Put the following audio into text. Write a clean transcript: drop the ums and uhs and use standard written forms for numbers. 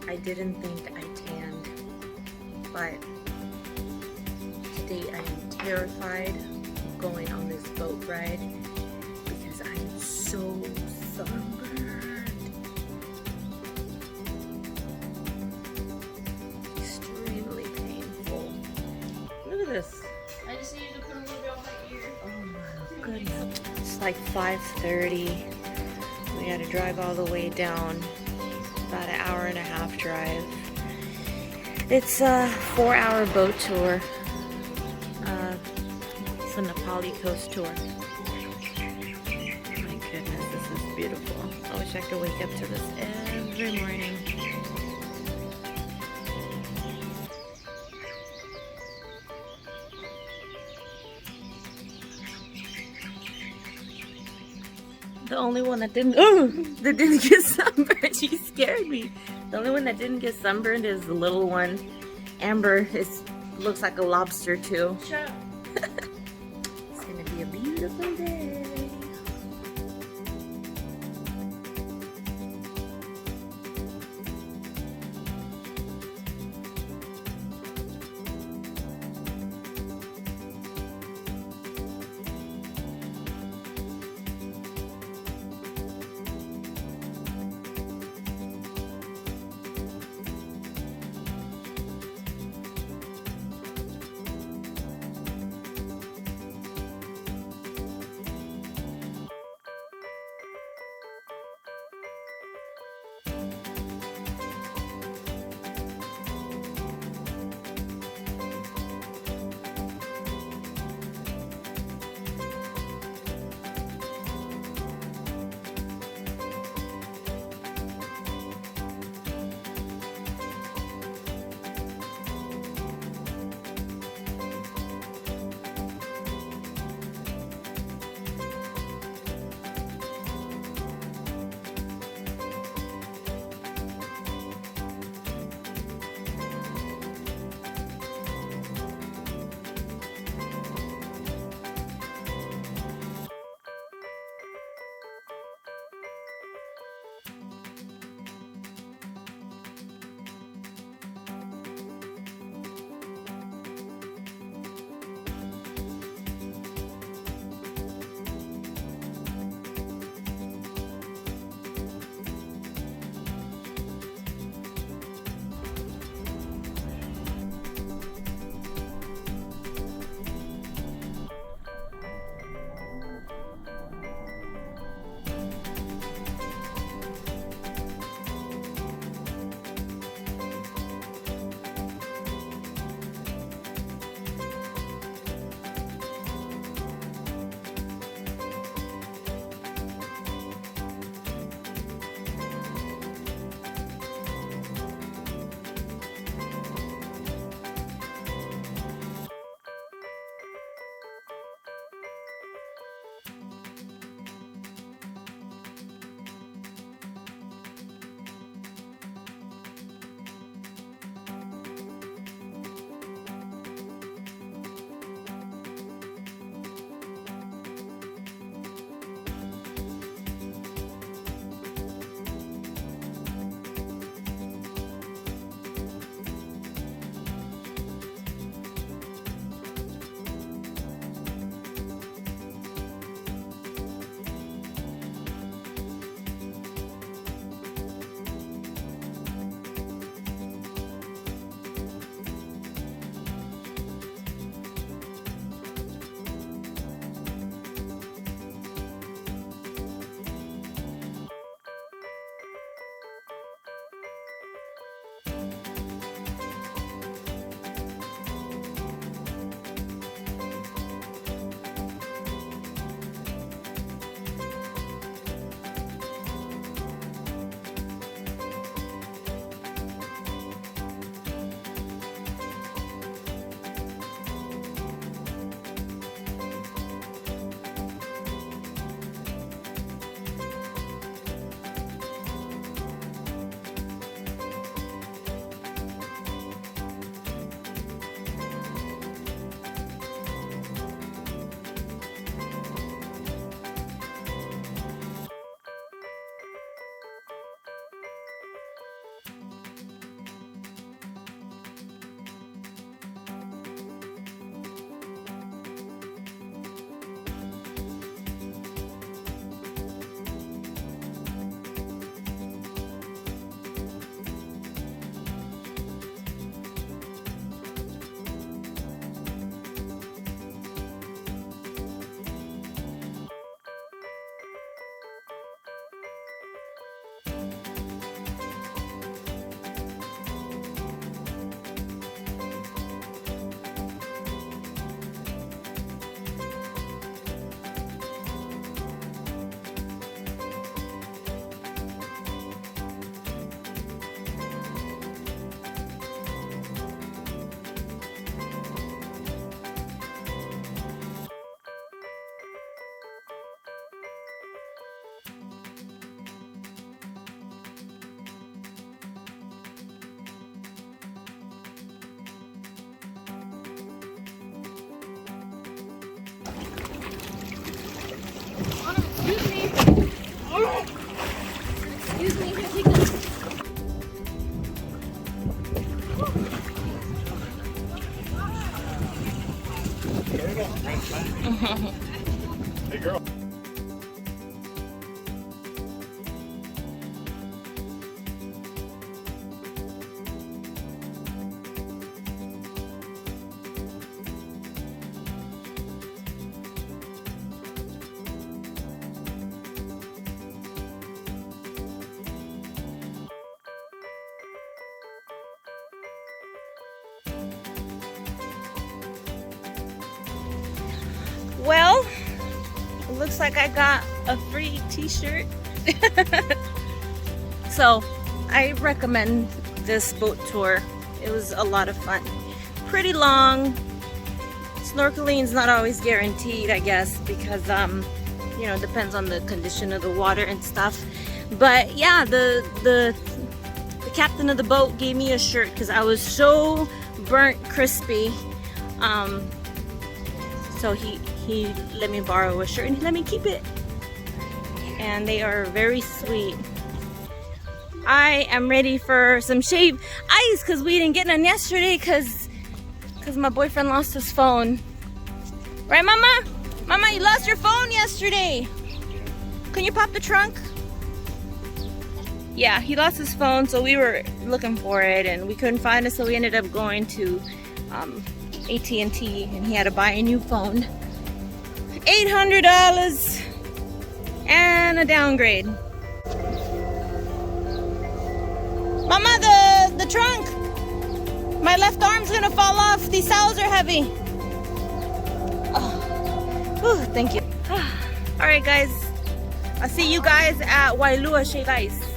I didn't think I tanned, but today I am terrified of going on this boat ride because I'm so sunburned. Extremely painful. Look at this. I just needed to put a little bit on my ear. Oh my goodness. It's like 5:30. We had to drive all the way down. About an hour and a half drive. It's a 4-hour boat tour. It's on the Pali Coast tour. My goodness, this is beautiful. I wish I could wake up to this every morning. The only one that didn't get sunburned. She scared me. The only one that didn't get sunburned is the little one. Amber looks like a lobster too. Shut up. It's gonna be a beautiful day. Hey, girl. Well, it looks like I got a free t-shirt. So I recommend this boat tour. It was a lot of fun. Pretty long. Snorkeling is not always guaranteed, I guess, because you know, it depends on the condition of the water and stuff. But yeah, the captain of the boat gave me a shirt because I was so burnt crispy. So he let me borrow a shirt and he let me keep it. And they are very sweet. I am ready for some shave ice because we didn't get none yesterday because my boyfriend lost his phone. Right, Mama? Mama, you lost your phone yesterday. Can you pop the trunk? Yeah, he lost his phone, so we were looking for it and we couldn't find it, so we ended up going to AT&T and he had to buy a new phone. $800 and a downgrade. Mama, the trunk. My left arm's gonna fall off. These towels are heavy. Oh. Whew, thank you. All right, guys. I'll see you guys at Wailua Shave Ice.